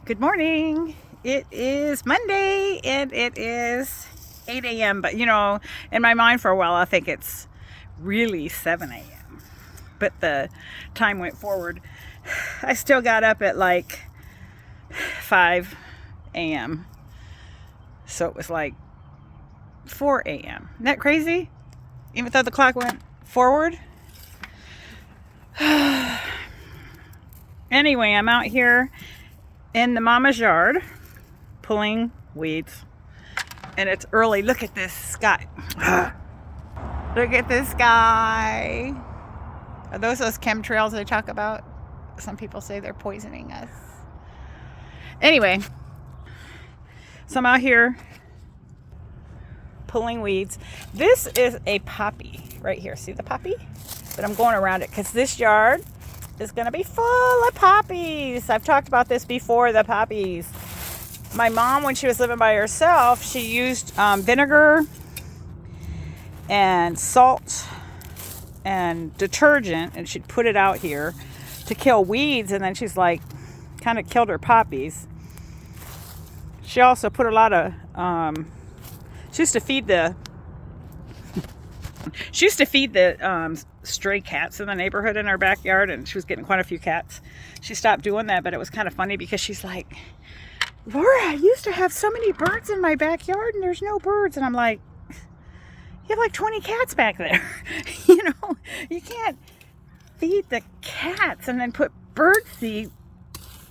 Good morning. It is Monday and it is 8 a.m. But in my mind for a while, I think it's really 7 a.m. But the time went forward. I still got up at like 5 a.m. So it was like 4 a.m. Isn't that crazy? Even though the clock went forward. Anyway, I'm out here in the mama's yard pulling weeds, and it's early. Look at this sky. Look at this sky. Are those chemtrails they talk about? Some people say they're poisoning us. Anyway, so I'm out here pulling weeds. This is a poppy right here. See the poppy? But I'm going around it because this yard is going to be full of poppies. I've talked about this before, the poppies. My mom, when she was living by herself, she used vinegar and salt and detergent, and she'd put it out here to kill weeds, and then she's like, kind of killed her poppies. She also put a lot of, she used to feed the stray cats in the neighborhood in our backyard, and she was getting quite a few cats. She stopped doing that, but it was kind of funny because she's like, Laura, I used to have so many birds in my backyard and there's no birds. And I'm like, you have like 20 cats back there. You can't feed the cats and then put bird seed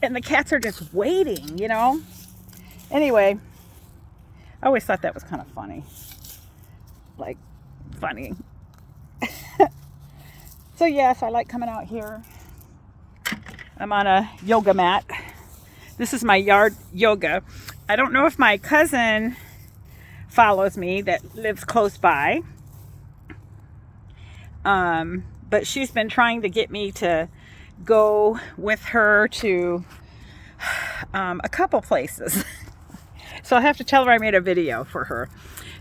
and the cats are just waiting, Anyway, I always thought that was kind of funny. Like, funny. So yes, I like coming out here. I'm on a yoga mat. This is my yard yoga. I don't know if my cousin follows me that lives close by. But she's been trying to get me to go with her to a couple places. So I'll have to tell her I made a video for her.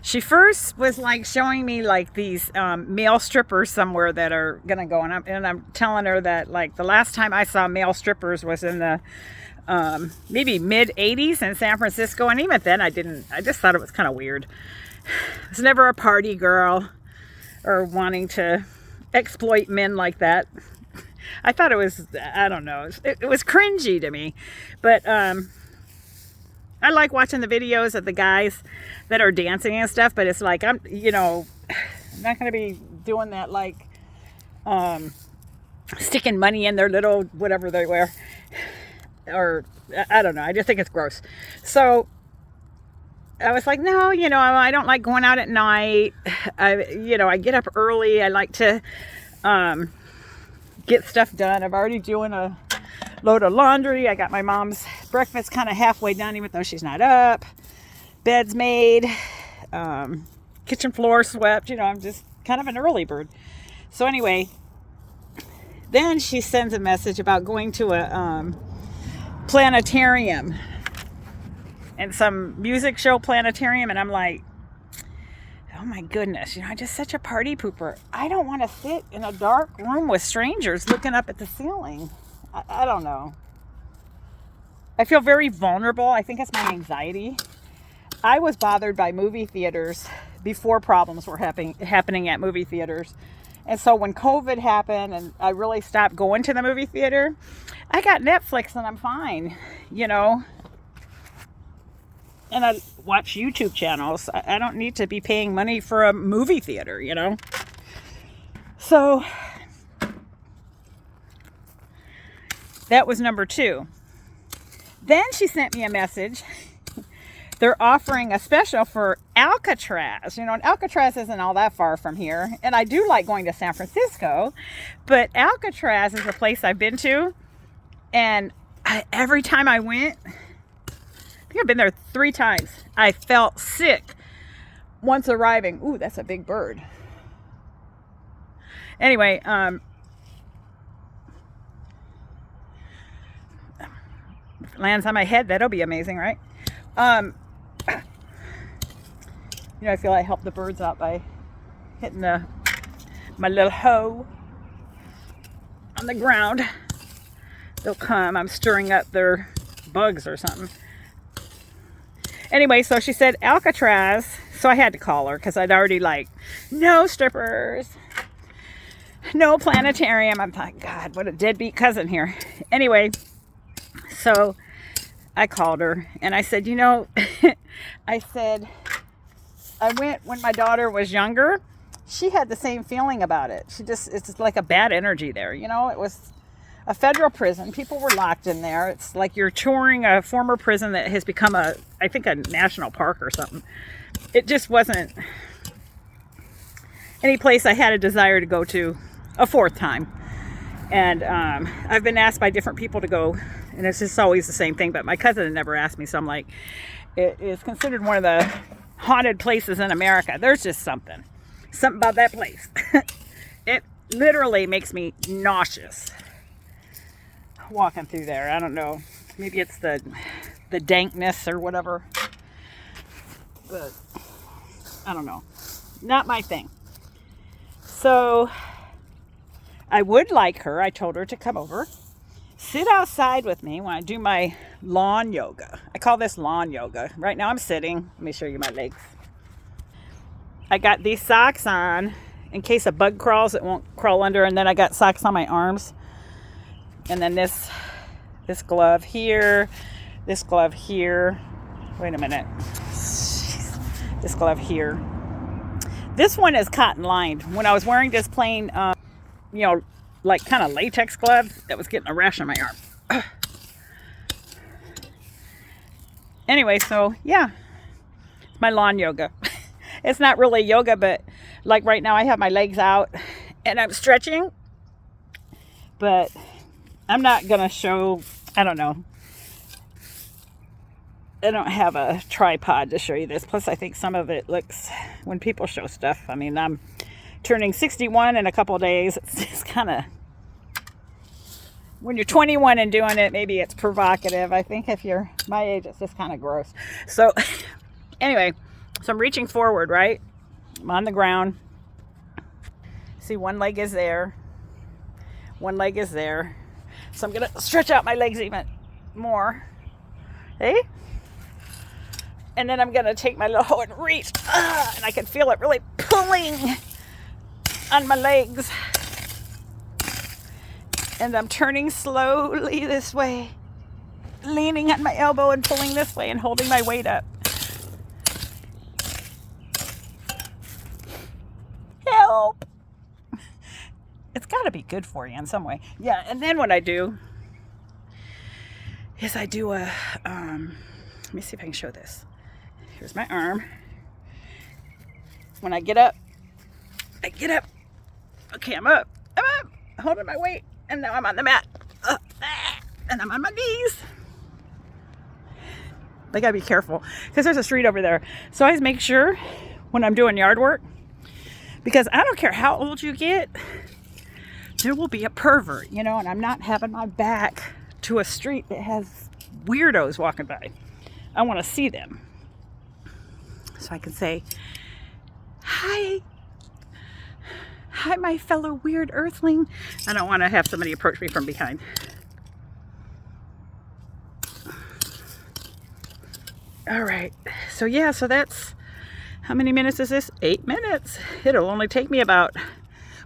She first was like showing me like these male strippers somewhere that are gonna go, and I'm telling her that like the last time I saw male strippers was in the maybe mid 80s in San Francisco, and even then I just thought it was kind of weird. I was never a party girl or wanting to exploit men like that. I thought it was, I don't know, it was cringy to me, but I like watching the videos of the guys that are dancing and stuff, but it's like, I'm not going to be doing that, like, sticking money in their little, whatever they wear, or, I don't know, I just think it's gross. So, I was like, no, I don't like going out at night. I get up early. I like to, get stuff done. I'm already doing a load of laundry. I got my mom's breakfast kind of halfway done, even though she's not up. Bed's made, kitchen floor swept. I'm just kind of an early bird. So anyway, then she sends a message about going to a planetarium and some music show planetarium, and I'm like, oh my goodness, I'm just such a party pooper. I don't want to sit in a dark room with strangers looking up at the ceiling. I don't know. I feel very vulnerable. I think it's my anxiety. I was bothered by movie theaters before problems were happening at movie theaters. And so when COVID happened and I really stopped going to the movie theater, I got Netflix and I'm fine, And I watch YouTube channels. I don't need to be paying money for a movie theater, So that was number 2. Then she sent me a message. They're offering a special for Alcatraz. And Alcatraz isn't all that far from here. And I do like going to San Francisco. But Alcatraz is a place I've been to. And every time I went, I think I've been there 3 times, I felt sick once arriving. Ooh, that's a big bird. Anyway, if it lands on my head, that'll be amazing, right? I feel I help the birds out by hitting my little hoe on the ground. They'll come. I'm stirring up their bugs or something. Anyway, so she said Alcatraz. So I had to call her because I'd already like, no strippers, no planetarium. I'm like, God, what a deadbeat cousin here. Anyway, so I called her and I said, I said, I went when my daughter was younger. She had the same feeling about it. It's like a bad energy there. It was a federal prison. People were locked in there. It's like you're touring a former prison that has become I think a national park or something. It just wasn't any place I had a desire to go to a fourth time. And I've been asked by different people to go, and it's just always the same thing. But my cousin had never asked me, so I'm like, it is considered one of the haunted places in America. There's just something about that place. It literally makes me nauseous walking through there. I don't know. Maybe it's the dankness or whatever. But I don't know. Not my thing. So I would like her. I told her to come over, sit outside with me when I do my lawn yoga. I call this lawn yoga. Right now I'm sitting. Let me show you my legs. I got these socks on in case a bug crawls, it won't crawl under. And then I got socks on my arms. And then this glove here, this glove here. Wait a minute. This glove here. This one is cotton lined. When I was wearing this plain, like kind of latex glove, that was getting a rash on my arm. Anyway, so yeah, my lawn yoga. It's not really yoga, but like right now I have my legs out and I'm stretching, but I'm not going to show, I don't know. I don't have a tripod to show you this. Plus I think some of it looks, when people show stuff, I mean, I'm turning 61 in a couple of days. It's just kind of, when you're 21 and doing it, maybe it's provocative. I think if you're my age, it's just kind of gross. So anyway, so I'm reaching forward, right? I'm on the ground. See, one leg is there. One leg is there. So I'm going to stretch out my legs even more. Hey? And then I'm going to take my little hoe and reach. And I can feel it really pulling on my legs. And I'm turning slowly this way. Leaning on my elbow and pulling this way and holding my weight up. Help! It's got to be good for you in some way. Yeah, and then what I do is I do a, let me see if I can show this. Here's my arm. When I get up, okay, I'm up, holding my weight, and now I'm on the mat, and I'm on my knees. I gotta be careful, because there's a street over there. So I always make sure when I'm doing yard work, because I don't care how old you get, there will be a pervert, and I'm not having my back to a street that has weirdos walking by. I want to see them. So I can say, hi, my fellow weird earthling. I don't want to have somebody approach me from behind. All right. So yeah, so that's, how many minutes is this? 8 minutes. It'll only take me about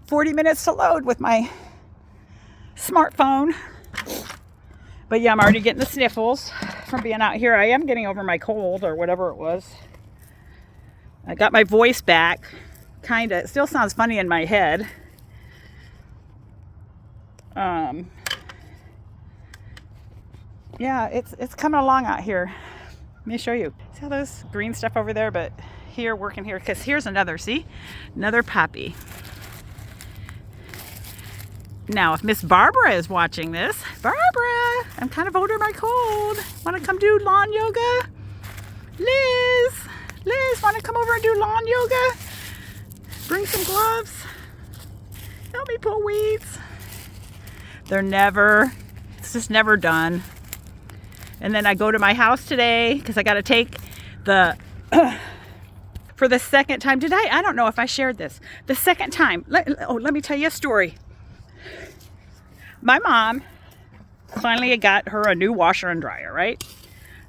40 minutes to load with my smartphone. But yeah, I'm already getting the sniffles from being out here. I am getting over my cold or whatever it was. I got my voice back. Kind of. It still sounds funny in my head. Yeah, it's coming along out here. Let me show you. See all those green stuff over there? But here, working here, because here's another, see? Another puppy. Now, if Miss Barbara is watching this, Barbara, I'm kind of over my cold. Want to come do lawn yoga? Liz, want to come over and do lawn yoga? Bring some gloves. Help me pull weeds. It's just never done. And then I go to my house today because I got to take the, for the second time. I don't know if I shared this. The second time. Let me tell you a story. My mom finally got her a new washer and dryer, right?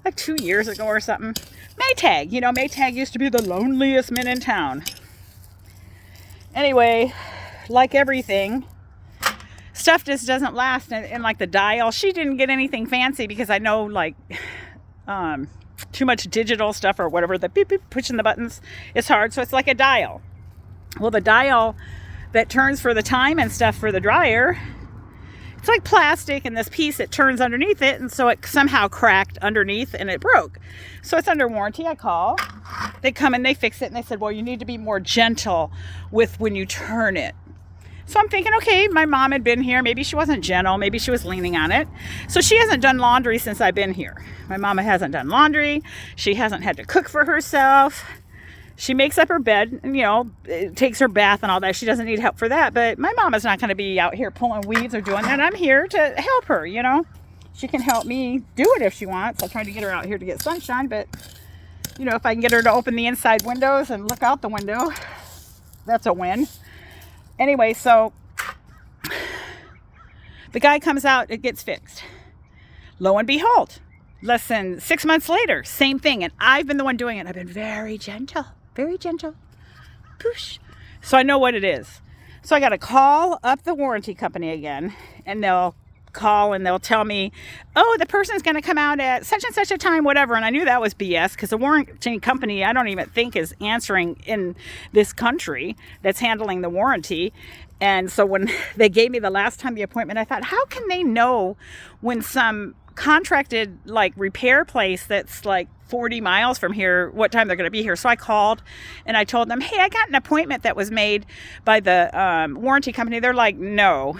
Like 2 years ago or something. Maytag, you know, Maytag used to be the loneliest men in town. Anyway, like everything, stuff just doesn't last. And like the dial, she didn't get anything fancy because I know like too much digital stuff or whatever, the beep beep pushing the buttons is hard. So it's like a dial. Well, the dial that turns for the time and stuff for the dryer, it's like plastic and this piece that turns underneath it, and so it somehow cracked underneath and it broke. So it's under warranty. I call, they come and they fix it, and they said, well, you need to be more gentle with when you turn it. So I'm thinking, okay, my mom had been here. Maybe she wasn't gentle. Maybe she was leaning on it. So she hasn't done laundry since I've been here. My mama hasn't done laundry. She hasn't had to cook for herself. She makes up her bed and, you know, takes her bath and all that. She doesn't need help for that. But my mama's not going to be out here pulling weeds or doing that. I'm here to help her, you know. She can help me do it if she wants. I tried to get her out here to get sunshine. But, you know, if I can get her to open the inside windows and look out the window, that's a win. Anyway, so the guy comes out. It gets fixed. Lo and behold, less than 6 months later, same thing. And I've been the one doing it. I've been very gentle. Very gentle. Push. So I know what it is. So I got to call up the warranty company again, and they'll call and they'll tell me, oh, the person's going to come out at such and such a time, whatever. And I knew that was BS because the warranty company, I don't even think is answering in this country that's handling the warranty. And so when they gave me the last time the appointment, I thought, how can they know when some contracted like repair place that's like 40 miles from here what time they're going to be here? So I called and I told them, hey, I got an appointment that was made by the warranty company. They're like, no,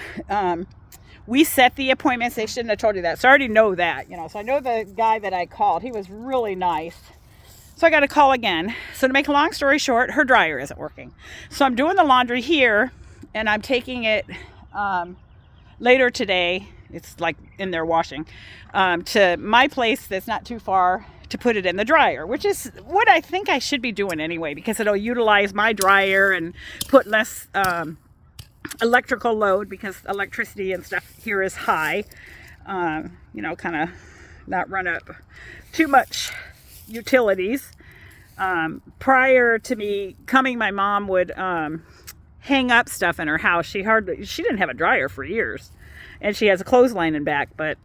we set the appointments. They shouldn't have told you that. So I already know that, you know. So I know the guy that I called, he was really nice. So I got to call again. So to make a long story short, her dryer isn't working. So I'm doing the laundry here and I'm taking it later today. It's like in there washing to my place that's not too far to put it in the dryer, which is what I think I should be doing anyway, because it'll utilize my dryer and put less electrical load, because electricity and stuff here is high. You know, kind of not run up too much utilities. Prior to me coming, my mom would hang up stuff in her house. She didn't have a dryer for years. And she has a clothesline in back, but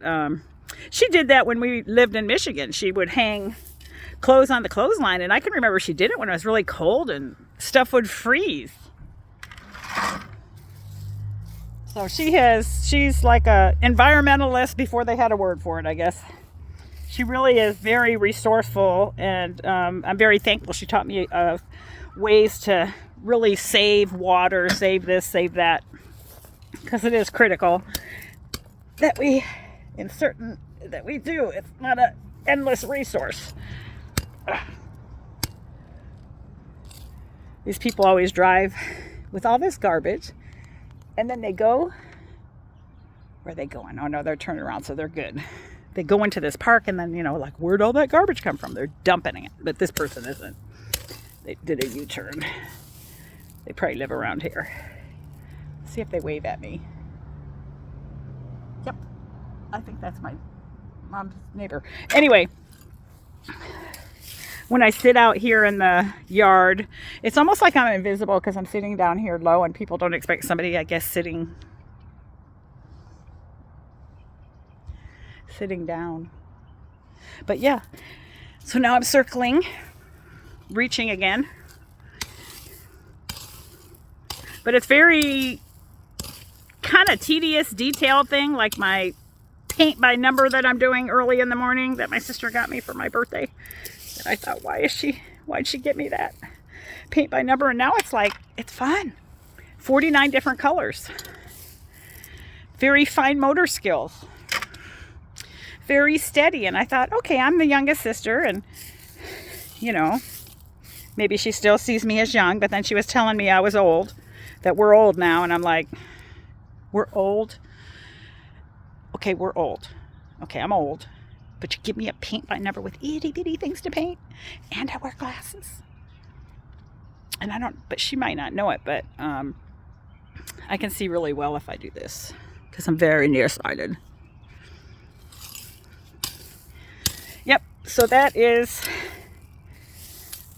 she did that when we lived in Michigan. She would hang clothes on the clothesline, and I can remember she did it when it was really cold and stuff would freeze. So she's like a environmentalist before they had a word for it, I guess. She really is very resourceful, and I'm very thankful. She taught me ways to really save water, save this, save that, because it is critical that we do. It's not an endless resource. These people always drive with all this garbage, and then they go, where are they going? Oh no, they're turning around, so they're good. They go into this park, and then, you know, like, where'd all that garbage come from? They're dumping it, but this person isn't. They did a U-turn. They probably live around here. See if they wave at me. Yep, I think that's my mom's neighbor. Anyway, when I sit out here in the yard, it's almost like I'm invisible because I'm sitting down here low, and people don't expect somebody, I guess, sitting down. But yeah, so now I'm circling, reaching again. But it's very kind of tedious, detailed thing, like my paint by number that I'm doing early in the morning that my sister got me for my birthday. And I thought, why'd she get me that paint by number? And now it's like, it's fun. 49 different colors. Very fine motor skills. Very steady. And I thought, okay, I'm the youngest sister, and, you know, maybe she still sees me as young, but then she was telling me I was old, that we're old now. And I'm like, we're old? Okay, we're old. Okay, I'm old. But you give me a paint by number with itty bitty things to paint, and I wear glasses. And but she might not know it, but I can see really well if I do this, because I'm very nearsighted. Yep, so that is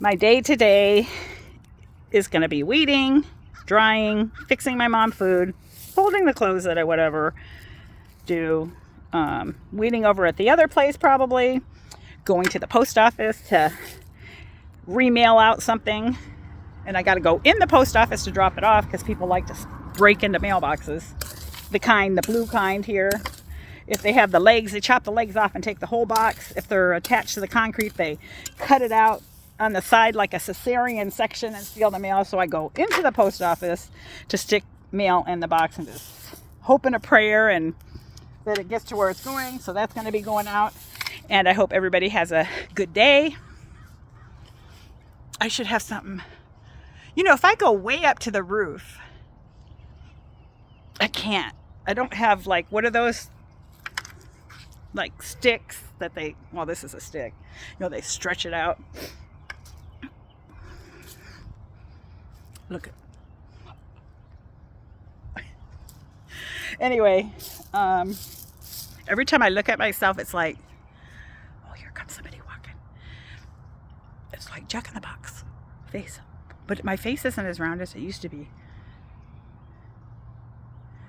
my day today. Is going to be weeding, drying, fixing my mom food, folding the clothes that I whatever do, weeding over at the other place probably, going to the post office to remail out something, and I got to go in the post office to drop it off because people like to break into mailboxes. The blue kind here. If they have the legs, they chop the legs off and take the whole box. If they're attached to the concrete, they cut it out on the side like a cesarean section and steal the mail. So I go into the post office to stick mail in the box and just hope in a prayer and that it gets to where it's going. So that's going to be going out, and I hope everybody has a good day. I should have something, if I go way up to the roof, I can't. I don't have what are those sticks that this is a stick, they stretch it out. Look. Anyway, every time I look at myself, it's like, oh, here comes somebody walking. It's like Jack in the Box face. But my face isn't as round as it used to be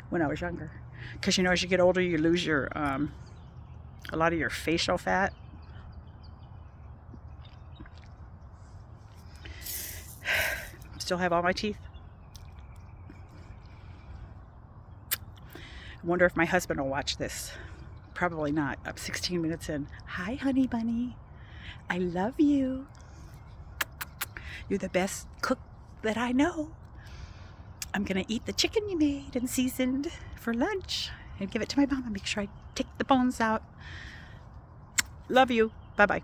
when I was younger. Because, as you get older, you lose your, a lot of your facial fat. Still have all my teeth. I wonder if my husband will watch this. Probably not. I'm 16 minutes in. Hi, honey bunny. I love you. You're the best cook that I know. I'm going to eat the chicken you made and seasoned for lunch and give it to my mom and make sure I take the bones out. Love you. Bye-bye.